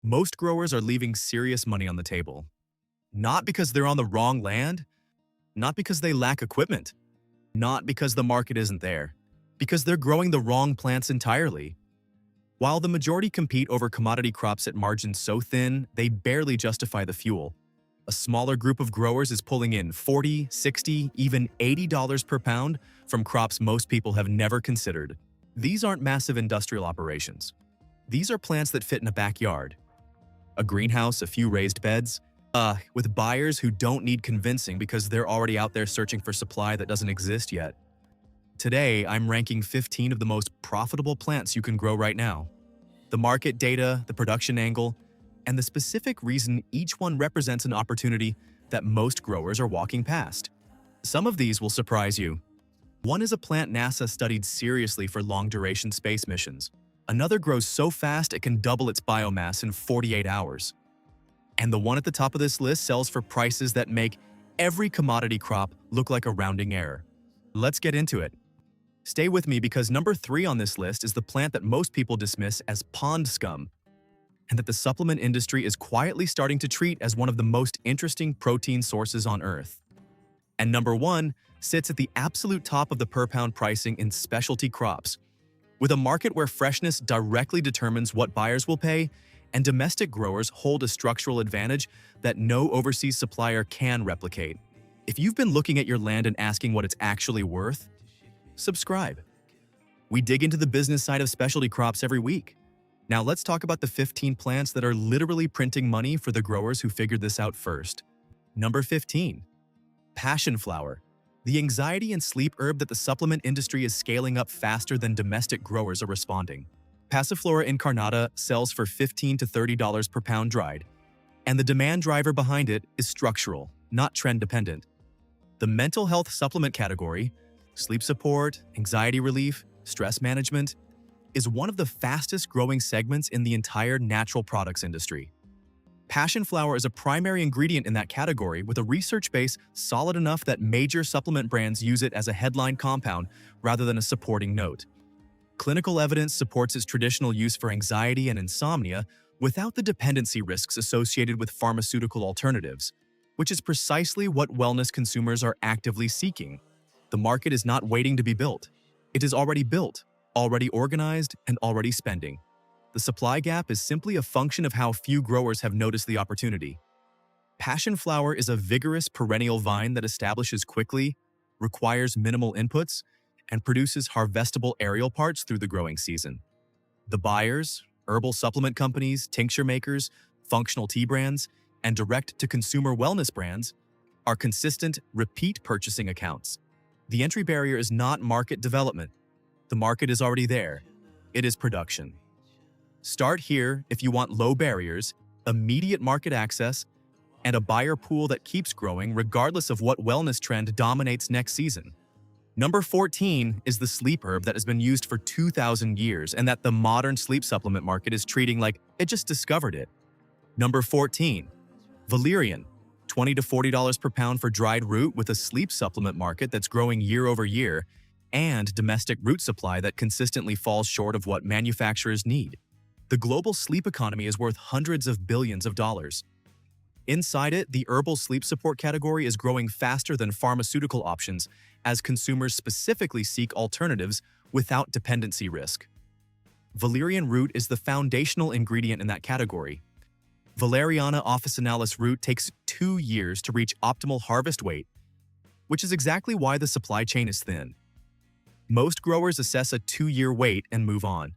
Most growers are leaving serious money on the table. Not because they're on the wrong land, not because they lack equipment, not because the market isn't there, because they're growing the wrong plants entirely. While the majority compete over commodity crops at margins so thin, they barely justify the fuel. A smaller group of growers is pulling in $40, $60, even $80 per pound from crops most people have never considered. These aren't massive industrial operations. These are plants that fit in a backyard, a greenhouse, a few raised beds, with buyers who don't need convincing because they're already out there searching for supply that doesn't exist yet. Today, I'm ranking 15 of the most profitable plants you can grow right now. The market data, the production angle, and the specific reason each one represents an opportunity that most growers are walking past. Some of these will surprise you. One is a plant NASA studied seriously for long-duration space missions. Another grows so fast it can double its biomass in 48 hours. And the one at the top of this list sells for prices that make every commodity crop look like a rounding error. Let's get into it. Stay with me because number 3 on this list is the plant that most people dismiss as pond scum, and that the supplement industry is quietly starting to treat as one of the most interesting protein sources on Earth. And number 1 sits at the absolute top of the per-pound pricing in specialty crops. With a market where freshness directly determines what buyers will pay, and domestic growers hold a structural advantage that no overseas supplier can replicate. If you've been looking at your land and asking what it's actually worth, subscribe. We dig into the business side of specialty crops every week. Now let's talk about the 15 plants that are literally printing money for the growers who figured this out first. Number 15. Passion flower. The anxiety and sleep herb that the supplement industry is scaling up faster than domestic growers are responding. Passiflora incarnata sells for $15 to $30 per pound dried, and the demand driver behind it is structural, not trend-dependent. The mental health supplement category, sleep support, anxiety relief, stress management, is one of the fastest-growing segments in the entire natural products industry. Passion flower is a primary ingredient in that category with a research base solid enough that major supplement brands use it as a headline compound rather than a supporting note. Clinical evidence supports its traditional use for anxiety and insomnia without the dependency risks associated with pharmaceutical alternatives, which is precisely what wellness consumers are actively seeking. The market is not waiting to be built. It is already built, already organized, and already spending. The supply gap is simply a function of how few growers have noticed the opportunity. Passion flower is a vigorous perennial vine that establishes quickly, requires minimal inputs, and produces harvestable aerial parts through the growing season. The buyers, herbal supplement companies, tincture makers, functional tea brands, and direct-to-consumer wellness brands are consistent, repeat purchasing accounts. The entry barrier is not market development. The market is already there. It is production. Start here if you want low barriers, immediate market access, and a buyer pool that keeps growing regardless of what wellness trend dominates next season. Number 14 is the sleep herb that has been used for 2,000 years and that the modern sleep supplement market is treating like it just discovered it. Number 14. Valerian, $20 to $40 per pound for dried root with a sleep supplement market that's growing year over year and domestic root supply that consistently falls short of what manufacturers need. The global sleep economy is worth hundreds of billions of dollars. Inside it, the herbal sleep support category is growing faster than pharmaceutical options as consumers specifically seek alternatives without dependency risk. Valerian root is the foundational ingredient in that category. Valeriana officinalis root takes 2 years to reach optimal harvest weight, which is exactly why the supply chain is thin. Most growers assess a 2-year wait and move on.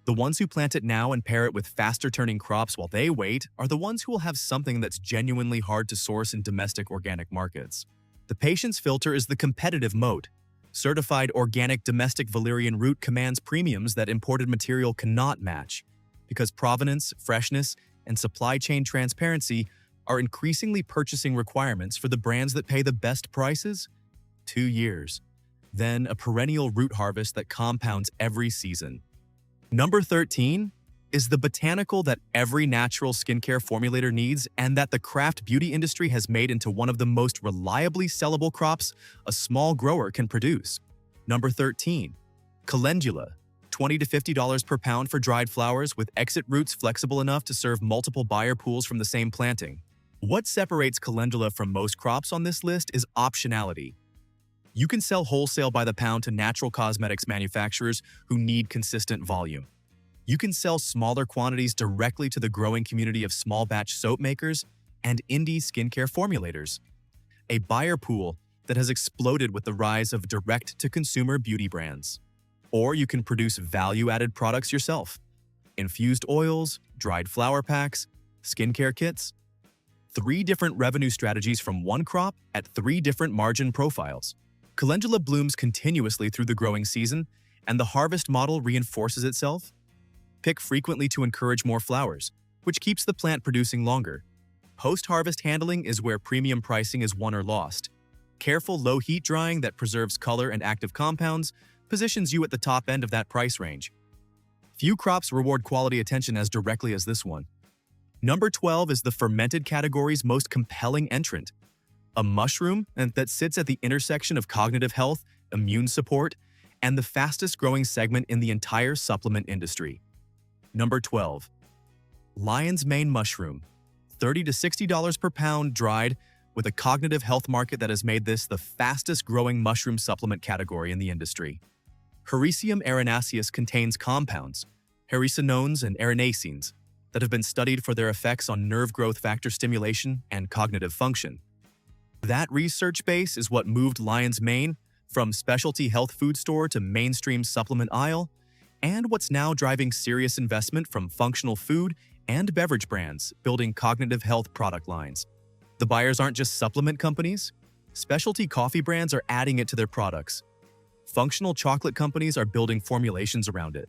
The ones who plant it now and pair it with faster-turning crops while they wait are the ones who will have something that's genuinely hard to source in domestic organic markets. The patience filter is the competitive moat. Certified organic domestic valerian root commands premiums that imported material cannot match, because provenance, freshness, and supply chain transparency are increasingly purchasing requirements for the brands that pay the best prices. 2 years. Then a perennial root harvest that compounds every season. Number 13 is the botanical that every natural skincare formulator needs and that the craft beauty industry has made into one of the most reliably sellable crops a small grower can produce. Number 13. Calendula, $20 to $50 per pound for dried flowers with exit roots flexible enough to serve multiple buyer pools from the same planting. What separates calendula from most crops on this list is optionality. You can sell wholesale by the pound to natural cosmetics manufacturers who need consistent volume. You can sell smaller quantities directly to the growing community of small batch soap makers and indie skincare formulators. A buyer pool that has exploded with the rise of direct-to-consumer beauty brands. Or you can produce value-added products yourself. Infused oils, dried flower packs, skincare kits. 3 different revenue strategies from one crop at 3 different margin profiles. Calendula blooms continuously through the growing season, and the harvest model reinforces itself. Pick frequently to encourage more flowers, which keeps the plant producing longer. Post-harvest handling is where premium pricing is won or lost. Careful low heat drying that preserves color and active compounds positions you at the top end of that price range. Few crops reward quality attention as directly as this one. Number 12 is the fermented category's most compelling entrant. A mushroom that sits at the intersection of cognitive health, immune support, and the fastest growing segment in the entire supplement industry. Number 12. Lion's mane mushroom. $30 to $60 per pound dried, with a cognitive health market that has made this the fastest growing mushroom supplement category in the industry. Hericium erinaceus contains compounds, hericenones and erinacines, that have been studied for their effects on nerve growth factor stimulation and cognitive function. That research base is what moved Lion's Mane from specialty health food store to mainstream supplement aisle, and what's now driving serious investment from functional food and beverage brands building cognitive health product lines. The buyers aren't just supplement companies. Specialty coffee brands are adding it to their products. Functional chocolate companies are building formulations around it.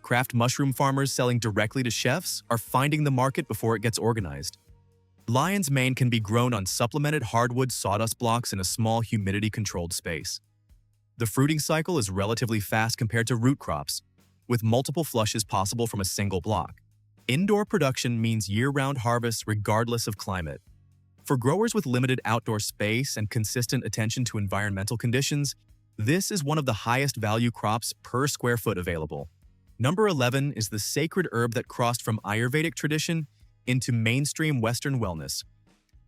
Craft mushroom farmers selling directly to chefs are finding the market before it gets organized. Lion's Mane can be grown on supplemented hardwood sawdust blocks in a small humidity-controlled space. The fruiting cycle is relatively fast compared to root crops, with multiple flushes possible from a single block. Indoor production means year-round harvests regardless of climate. For growers with limited outdoor space and consistent attention to environmental conditions, this is one of the highest value crops per square foot available. Number 11 is the sacred herb that crossed from Ayurvedic tradition into mainstream Western wellness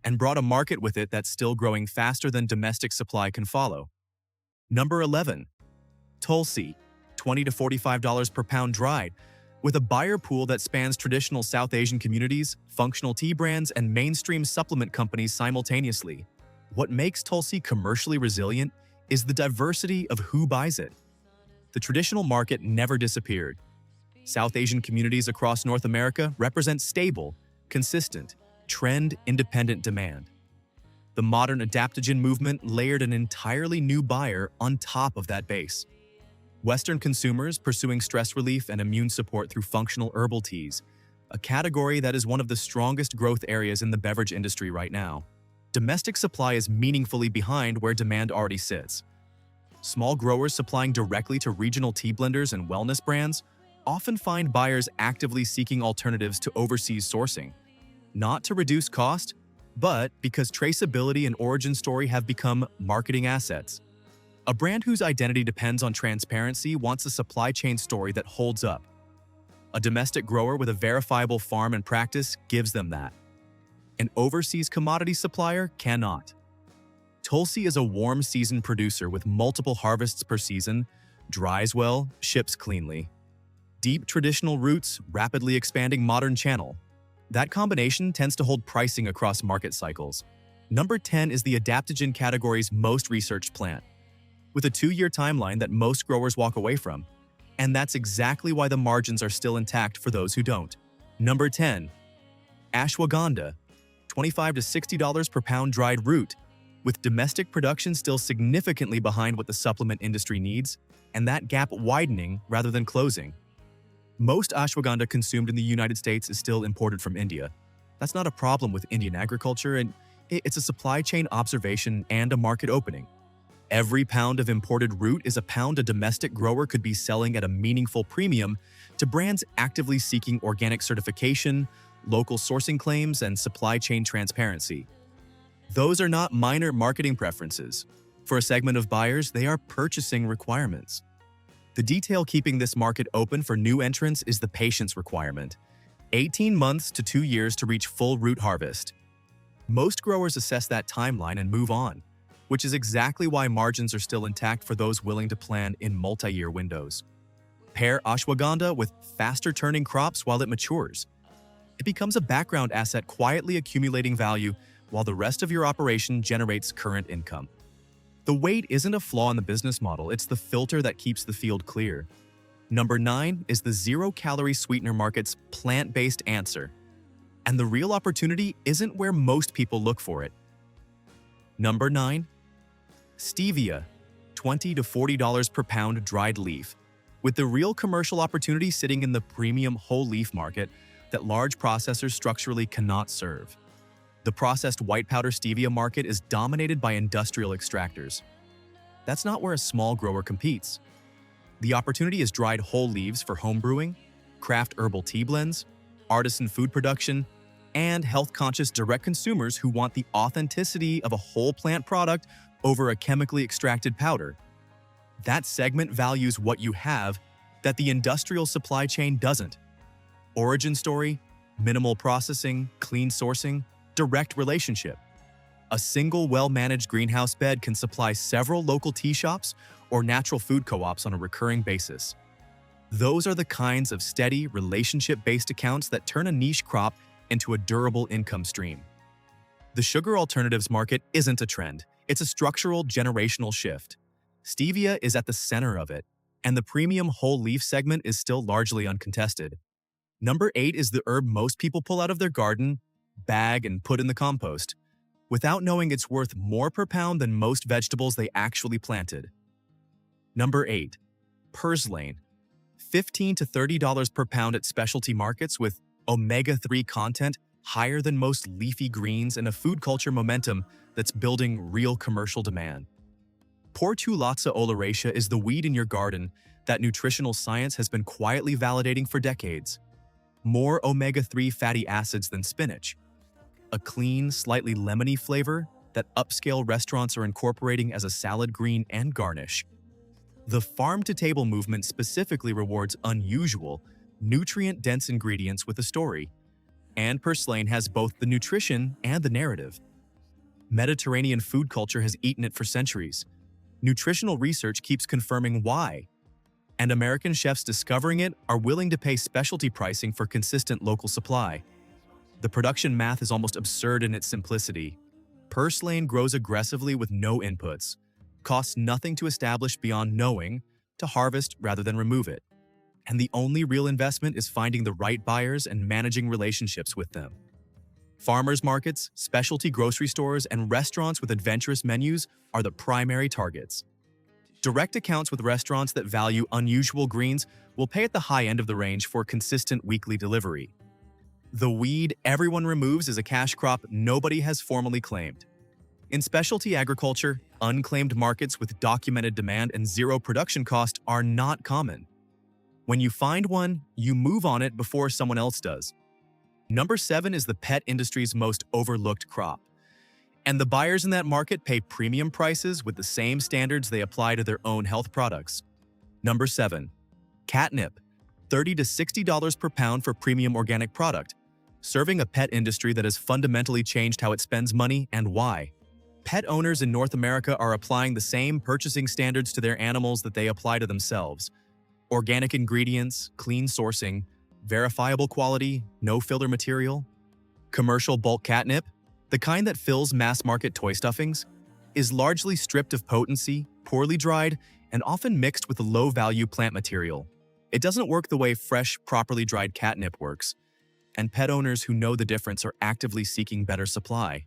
and brought a market with it that's still growing faster than domestic supply can follow. Number 11. Tulsi, $20 to $45 per pound dried, with a buyer pool that spans traditional South Asian communities, functional tea brands, and mainstream supplement companies simultaneously. What makes Tulsi commercially resilient is the diversity of who buys it. The traditional market never disappeared. South Asian communities across North America represent stable, consistent, trend-independent demand. The modern adaptogen movement layered an entirely new buyer on top of that base. Western consumers pursuing stress relief and immune support through functional herbal teas, a category that is one of the strongest growth areas in the beverage industry right now. Domestic supply is meaningfully behind where demand already sits. Small growers supplying directly to regional tea blenders and wellness brands often find buyers actively seeking alternatives to overseas sourcing, not to reduce cost, but because traceability and origin story have become marketing assets. A brand whose identity depends on transparency wants a supply chain story that holds up. A domestic grower with a verifiable farm and practice gives them that. An overseas commodity supplier cannot. Tulsi is a warm season producer with multiple harvests per season, dries well, ships cleanly. Deep traditional roots, rapidly expanding modern channel. That combination tends to hold pricing across market cycles. Number 10 is the adaptogen category's most researched plant, with a 2-year timeline that most growers walk away from. And that's exactly why the margins are still intact for those who don't. Number 10. Ashwagandha, $25 to $60 per pound dried root, with domestic production still significantly behind what the supplement industry needs, and that gap widening rather than closing. Most ashwagandha consumed in the United States is still imported from India. That's not a problem with Indian agriculture, and it's a supply chain observation and a market opening. Every pound of imported root is a pound a domestic grower could be selling at a meaningful premium to brands actively seeking organic certification, local sourcing claims, and supply chain transparency. Those are not minor marketing preferences. For a segment of buyers, they are purchasing requirements. The detail keeping this market open for new entrants is the patience requirement. 18 months to 2 years to reach full root harvest. Most growers assess that timeline and move on, which is exactly why margins are still intact for those willing to plan in multi-year windows. Pair ashwagandha with faster-turning crops while it matures. It becomes a background asset quietly accumulating value while the rest of your operation generates current income. The weight isn't a flaw in the business model, it's the filter that keeps the field clear. Number 9 is the zero-calorie sweetener market's plant-based answer. And the real opportunity isn't where most people look for it. Number 9. Stevia, $20 to $40 per pound dried leaf, with the real commercial opportunity sitting in the premium whole leaf market that large processors structurally cannot serve. The processed white powder stevia market is dominated by industrial extractors. That's not where a small grower competes. The opportunity is dried whole leaves for home brewing, craft herbal tea blends, artisan food production, and health-conscious direct consumers who want the authenticity of a whole plant product over a chemically extracted powder. That segment values what you have that the industrial supply chain doesn't. Origin story, minimal processing, clean sourcing, direct relationship. A single well-managed greenhouse bed can supply several local tea shops or natural food co-ops on a recurring basis. Those are the kinds of steady, relationship-based accounts that turn a niche crop into a durable income stream. The sugar alternatives market isn't a trend, it's a structural, generational shift. Stevia is at the center of it, and the premium whole leaf segment is still largely uncontested. Number 8 is the herb most people pull out of their garden, bag, and put in the compost, without knowing it's worth more per pound than most vegetables they actually planted. Number 8. Purslane, $15 to $30 per pound at specialty markets with omega-3 content higher than most leafy greens and a food culture momentum that's building real commercial demand. Portulaca oleracea is the weed in your garden that nutritional science has been quietly validating for decades. More omega-3 fatty acids than spinach. A clean, slightly lemony flavor that upscale restaurants are incorporating as a salad green and garnish. The farm-to-table movement specifically rewards unusual, nutrient-dense ingredients with a story, and purslane has both the nutrition and the narrative. Mediterranean food culture has eaten it for centuries. Nutritional research keeps confirming why, and American chefs discovering it are willing to pay specialty pricing for consistent local supply. The production math is almost absurd in its simplicity. Purslane grows aggressively with no inputs, costs nothing to establish beyond knowing, to harvest rather than remove it. And the only real investment is finding the right buyers and managing relationships with them. Farmers markets, specialty grocery stores, and restaurants with adventurous menus are the primary targets. Direct accounts with restaurants that value unusual greens will pay at the high end of the range for consistent weekly delivery. The weed everyone removes is a cash crop nobody has formally claimed. In specialty agriculture, unclaimed markets with documented demand and zero production cost are not common. When you find one, you move on it before someone else does. Number 7 is the pet industry's most overlooked crop. And the buyers in that market pay premium prices with the same standards they apply to their own health products. Number 7. Catnip, $30 to $60 per pound for premium organic product, serving a pet industry that has fundamentally changed how it spends money and why. Pet owners in North America are applying the same purchasing standards to their animals that they apply to themselves. Organic ingredients, clean sourcing, verifiable quality, no filler material. Commercial bulk catnip, the kind that fills mass-market toy stuffings, is largely stripped of potency, poorly dried, and often mixed with a low-value plant material. It doesn't work the way fresh, properly dried catnip works, and pet owners who know the difference are actively seeking better supply.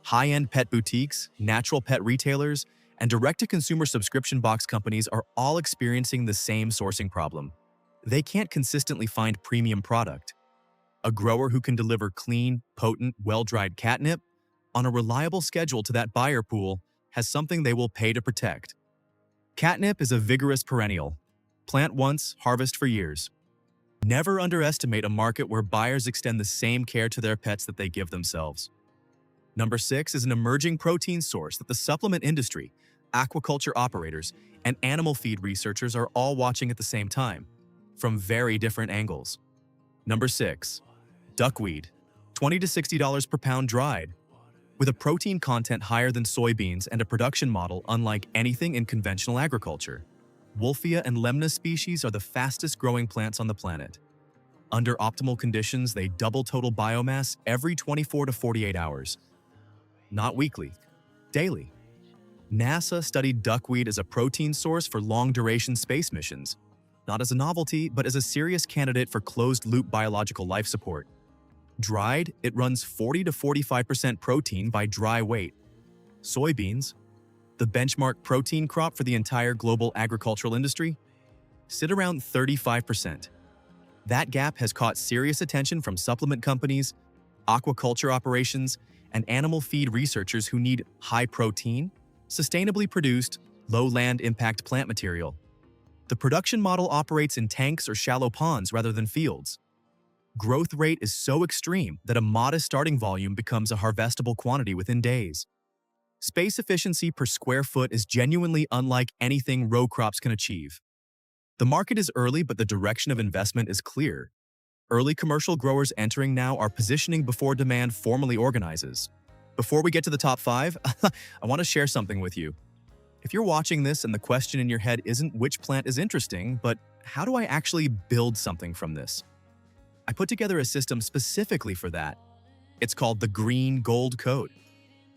High-end pet boutiques, natural pet retailers, and direct-to-consumer subscription box companies are all experiencing the same sourcing problem. They can't consistently find premium product. A grower who can deliver clean, potent, well-dried catnip on a reliable schedule to that buyer pool has something they will pay to protect. Catnip is a vigorous perennial. Plant once, harvest for years. Never underestimate a market where buyers extend the same care to their pets that they give themselves. Number 6 is an emerging protein source that the supplement industry, aquaculture operators, and animal feed researchers are all watching at the same time, from very different angles. Number 6. Duckweed, $20 to $60 per pound dried. With a protein content higher than soybeans and a production model unlike anything in conventional agriculture. Wolffia and Lemna species are the fastest growing plants on the planet. Under optimal conditions, they double total biomass every 24 to 48 hours. Not weekly, daily. NASA studied duckweed as a protein source for long-duration space missions, not as a novelty, but as a serious candidate for closed-loop biological life support. Dried, it runs 40 to 45% protein by dry weight. Soybeans, the benchmark protein crop for the entire global agricultural industry, sit around 35%. That gap has caught serious attention from supplement companies, aquaculture operations, and animal feed researchers who need high-protein, sustainably produced, low-land impact plant material. The production model operates in tanks or shallow ponds rather than fields. Growth rate is so extreme that a modest starting volume becomes a harvestable quantity within days. Space efficiency per square foot is genuinely unlike anything row crops can achieve. The market is early, but the direction of investment is clear. Early commercial growers entering now are positioning before demand formally organizes. Before we get to the top 5, I want to share something with you. If you're watching this and the question in your head isn't which plant is interesting, but how do I actually build something from this? I put together a system specifically for that. It's called the Green Gold Code,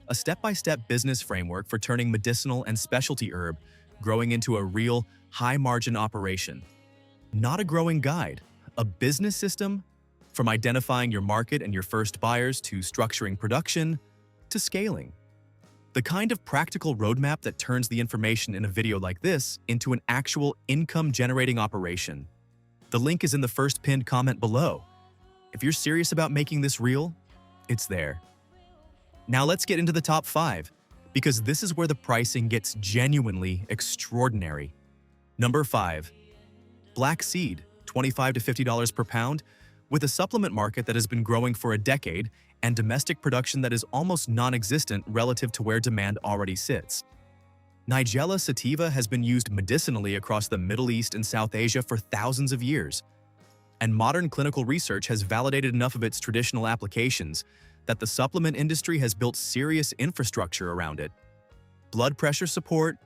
a step-by-step business framework for turning medicinal and specialty herb growing into a real, high-margin operation. Not a growing guide, a business system from identifying your market and your first buyers to structuring production to scaling. The kind of practical roadmap that turns the information in a video like this into an actual income-generating operation. The link is in the first pinned comment below. If you're serious about making this real, it's there. Now let's get into the top 5, because this is where the pricing gets genuinely extraordinary. Number 5. Black seed, $25 to $50 per pound, with a supplement market that has been growing for a decade and domestic production that is almost non-existent relative to where demand already sits. Nigella sativa has been used medicinally across the Middle East and South Asia for thousands of years, and modern clinical research has validated enough of its traditional applications that the supplement industry has built serious infrastructure around it. Blood pressure support,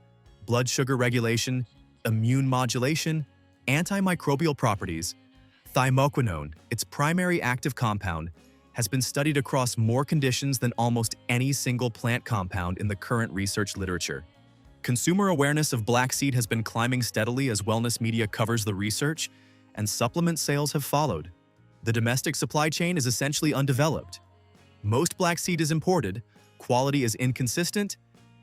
blood sugar regulation, immune modulation, antimicrobial properties. Thymoquinone, its primary active compound, has been studied across more conditions than almost any single plant compound in the current research literature. Consumer awareness of black seed has been climbing steadily as wellness media covers the research, and supplement sales have followed. The domestic supply chain is essentially undeveloped. Most black seed is imported, quality is inconsistent,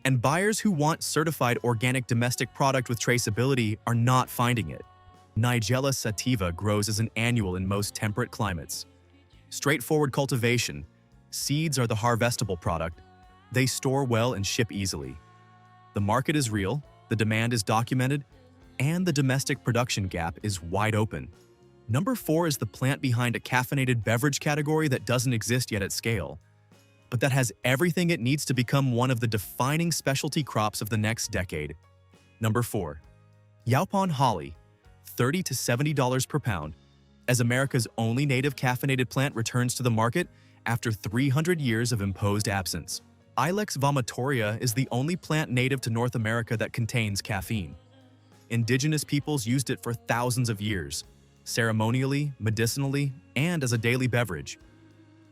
and buyers who want certified organic domestic product with traceability are not finding it. Nigella sativa grows as an annual in most temperate climates. Straightforward cultivation, seeds are the harvestable product. They store well and ship easily. The market is real, the demand is documented, and the domestic production gap is wide open. Number 4 is the plant behind a caffeinated beverage category that doesn't exist yet at scale, but that has everything it needs to become one of the defining specialty crops of the next decade. Number 4. Yaupon holly, $30 to $70 per pound, as America's only native caffeinated plant returns to the market after 300 years of imposed absence. Ilex vomitoria is the only plant native to North America that contains caffeine. Indigenous peoples used it for thousands of years, ceremonially, medicinally, and as a daily beverage.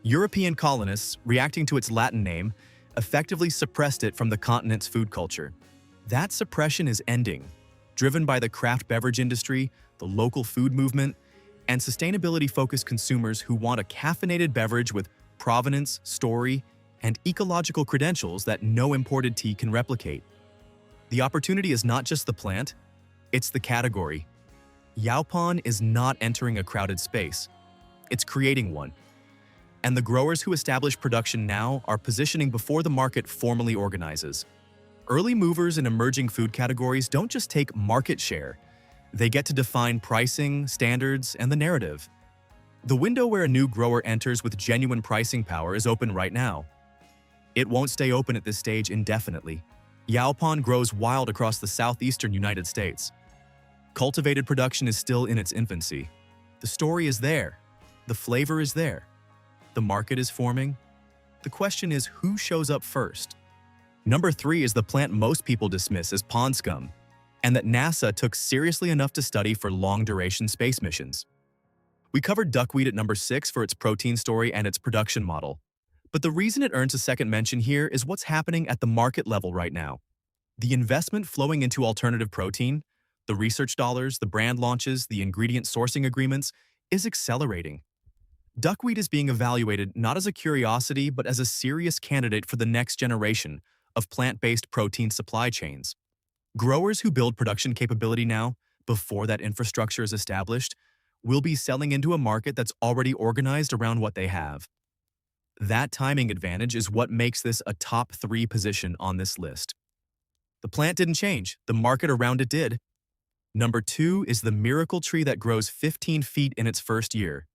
European colonists, reacting to its Latin name, effectively suppressed it from the continent's food culture. That suppression is ending, driven by the craft beverage industry, the local food movement, and sustainability-focused consumers who want a caffeinated beverage with provenance, story, and ecological credentials that no imported tea can replicate. The opportunity is not just the plant, it's the category. Yaupon is not entering a crowded space, it's creating one. And the growers who establish production now are positioning before the market formally organizes. Early movers in emerging food categories don't just take market share, they get to define pricing, standards, and the narrative. The window where a new grower enters with genuine pricing power is open right now. It won't stay open at this stage indefinitely. Yaupon grows wild across the southeastern United States. Cultivated production is still in its infancy. The story is there. The flavor is there. The market is forming. The question is who shows up first? Number 3 is the plant most people dismiss as pond scum, and that NASA took seriously enough to study for long-duration space missions. We covered duckweed at number 6 for its protein story and its production model. But the reason it earns a second mention here is what's happening at the market level right now. The investment flowing into alternative protein, the research dollars, the brand launches, the ingredient sourcing agreements, is accelerating. Duckweed is being evaluated not as a curiosity, but as a serious candidate for the next generation of plant-based protein supply chains. Growers who build production capability now, before that infrastructure is established, will be selling into a market that's already organized around what they have. That timing advantage is what makes this a top 3 position on this list. The plant didn't change, the market around it did. Number 2 is the miracle tree that grows 15 feet in its first year,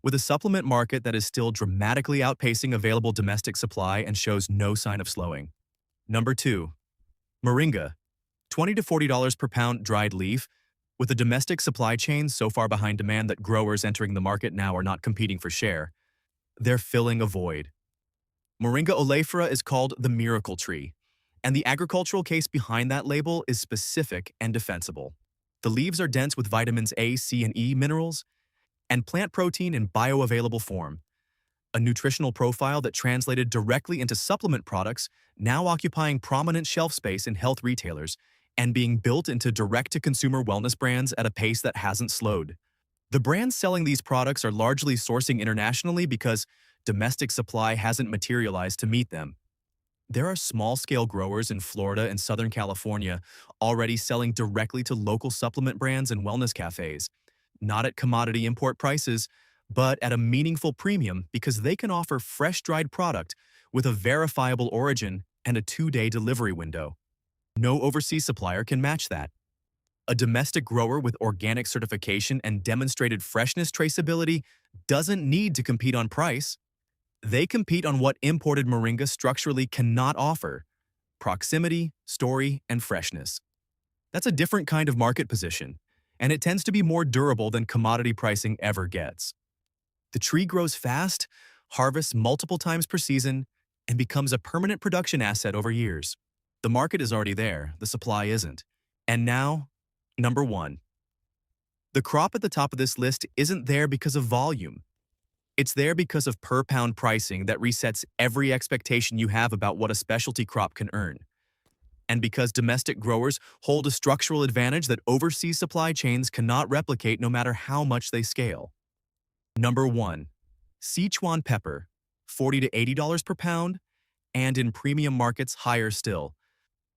with a supplement market that is still dramatically outpacing available domestic supply and shows no sign of slowing. Number 2. Moringa, $20 to $40 per pound dried leaf, with a domestic supply chain so far behind demand that growers entering the market now are not competing for share. They're filling a void. Moringa oleifera is called the miracle tree, and the agricultural case behind that label is specific and defensible. The leaves are dense with vitamins A, C, and E minerals, and plant protein in bioavailable form, a nutritional profile that translated directly into supplement products now occupying prominent shelf space in health retailers and being built into direct-to-consumer wellness brands at a pace that hasn't slowed. The brands selling these products are largely sourcing internationally because domestic supply hasn't materialized to meet them. There are small-scale growers in Florida and Southern California already selling directly to local supplement brands and wellness cafes, not at commodity import prices, but at a meaningful premium because they can offer fresh dried product with a verifiable origin and a 2-day delivery window. No overseas supplier can match that. A domestic grower with organic certification and demonstrated freshness traceability doesn't need to compete on price. They compete on what imported moringa structurally cannot offer: proximity, story, and freshness. That's a different kind of market position, and it tends to be more durable than commodity pricing ever gets. The tree grows fast, harvests multiple times per season, and becomes a permanent production asset over years. The market is already there, the supply isn't. And now, number 1. The crop at the top of this list isn't there because of volume. It's there because of per-pound pricing that resets every expectation you have about what a specialty crop can earn. And because domestic growers hold a structural advantage that overseas supply chains cannot replicate no matter how much they scale. Number 1. Sichuan pepper, $40 to $80 per pound, and in premium markets higher still,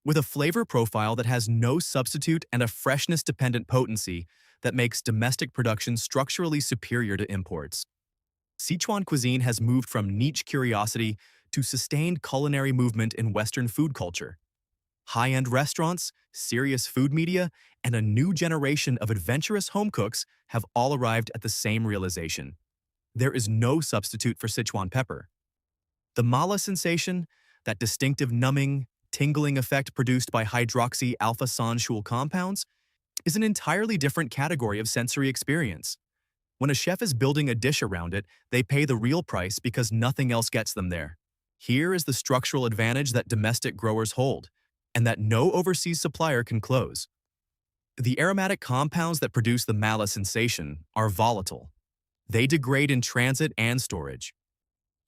with a flavor profile that has no substitute and a freshness-dependent potency that makes domestic production structurally superior to imports. Sichuan cuisine has moved from niche curiosity to sustained culinary movement in Western food culture. High-end restaurants, serious food media, and a new generation of adventurous home cooks have all arrived at the same realization. There is no substitute for Sichuan pepper. The mala sensation, that distinctive numbing, tingling effect produced by hydroxy-alpha-sanshul compounds, is an entirely different category of sensory experience. When a chef is building a dish around it, they pay the real price because nothing else gets them there. Here is the structural advantage that domestic growers hold, and that no overseas supplier can close. The aromatic compounds that produce the mala sensation are volatile. They degrade in transit and storage.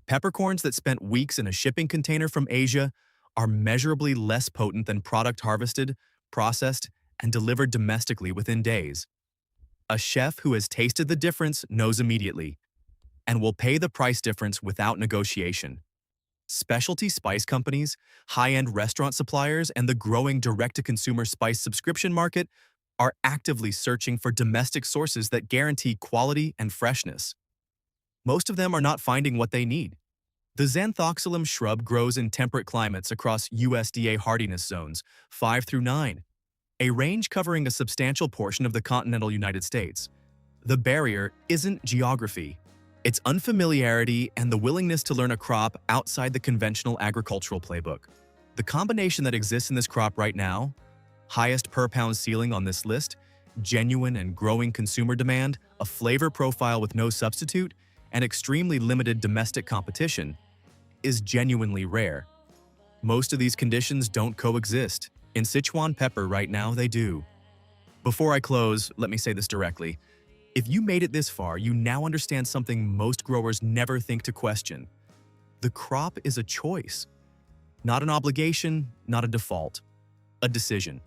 Peppercorns that spent weeks in a shipping container from Asia are measurably less potent than product harvested, processed, and delivered domestically within days. A chef who has tasted the difference knows immediately, and will pay the price difference without negotiation. Specialty spice companies, high-end restaurant suppliers, and the growing direct-to-consumer spice subscription market are actively searching for domestic sources that guarantee quality and freshness. Most of them are not finding what they need. The Xanthoxylum shrub grows in temperate climates across USDA hardiness zones 5 through 9, a range covering a substantial portion of the continental United States. The barrier isn't geography. It's unfamiliarity and the willingness to learn a crop outside the conventional agricultural playbook. The combination that exists in this crop right now, highest per pound ceiling on this list, genuine and growing consumer demand, a flavor profile with no substitute, and extremely limited domestic competition, is genuinely rare. Most of these conditions don't coexist. In Sichuan pepper right now, they do. Before I close, let me say this directly. If you made it this far, you now understand something most growers never think to question. The crop is a choice. Not an obligation, not a default. A decision.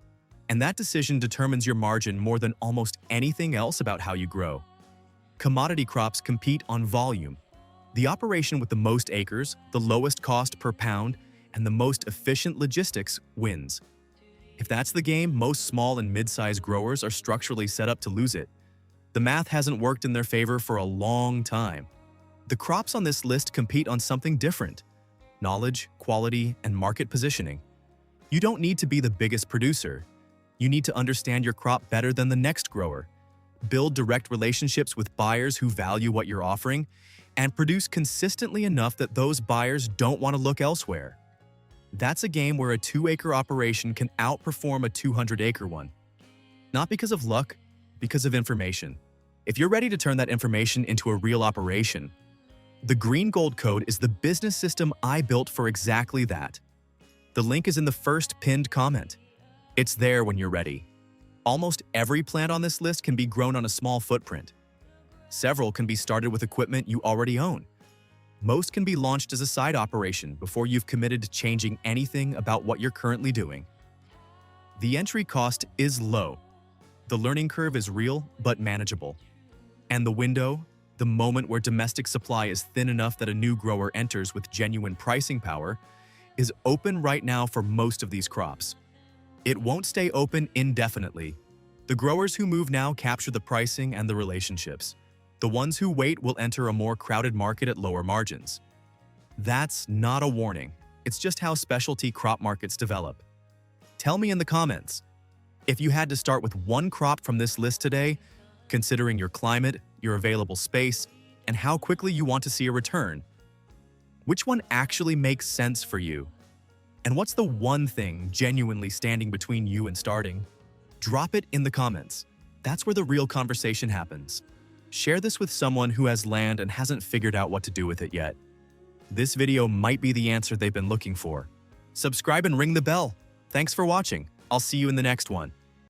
And that decision determines your margin more than almost anything else about how you grow. Commodity crops compete on volume. The operation with the most acres, the lowest cost per pound, and the most efficient logistics wins. If that's the game, most small and mid-sized growers are structurally set up to lose it. The math hasn't worked in their favor for a long time. The crops on this list compete on something different: knowledge, quality, and market positioning. You don't need to be the biggest producer. You need to understand your crop better than the next grower, build direct relationships with buyers who value what you're offering, and produce consistently enough that those buyers don't want to look elsewhere. That's a game where a 2-acre operation can outperform a 200-acre one. Not because of luck, because of information. If you're ready to turn that information into a real operation, the Green Gold Code is the business system I built for exactly that. The link is in the first pinned comment. It's there when you're ready. Almost every plant on this list can be grown on a small footprint. Several can be started with equipment you already own. Most can be launched as a side operation before you've committed to changing anything about what you're currently doing. The entry cost is low. The learning curve is real but manageable. And the window, the moment where domestic supply is thin enough that a new grower enters with genuine pricing power, is open right now for most of these crops. It won't stay open indefinitely. The growers who move now capture the pricing and the relationships. The ones who wait will enter a more crowded market at lower margins. That's not a warning. It's just how specialty crop markets develop. Tell me in the comments, if you had to start with one crop from this list today, considering your climate, your available space, and how quickly you want to see a return, which one actually makes sense for you? And what's the one thing genuinely standing between you and starting? Drop it in the comments. That's where the real conversation happens. Share this with someone who has land and hasn't figured out what to do with it yet. This video might be the answer they've been looking for. Subscribe and ring the bell. Thanks for watching. I'll see you in the next one.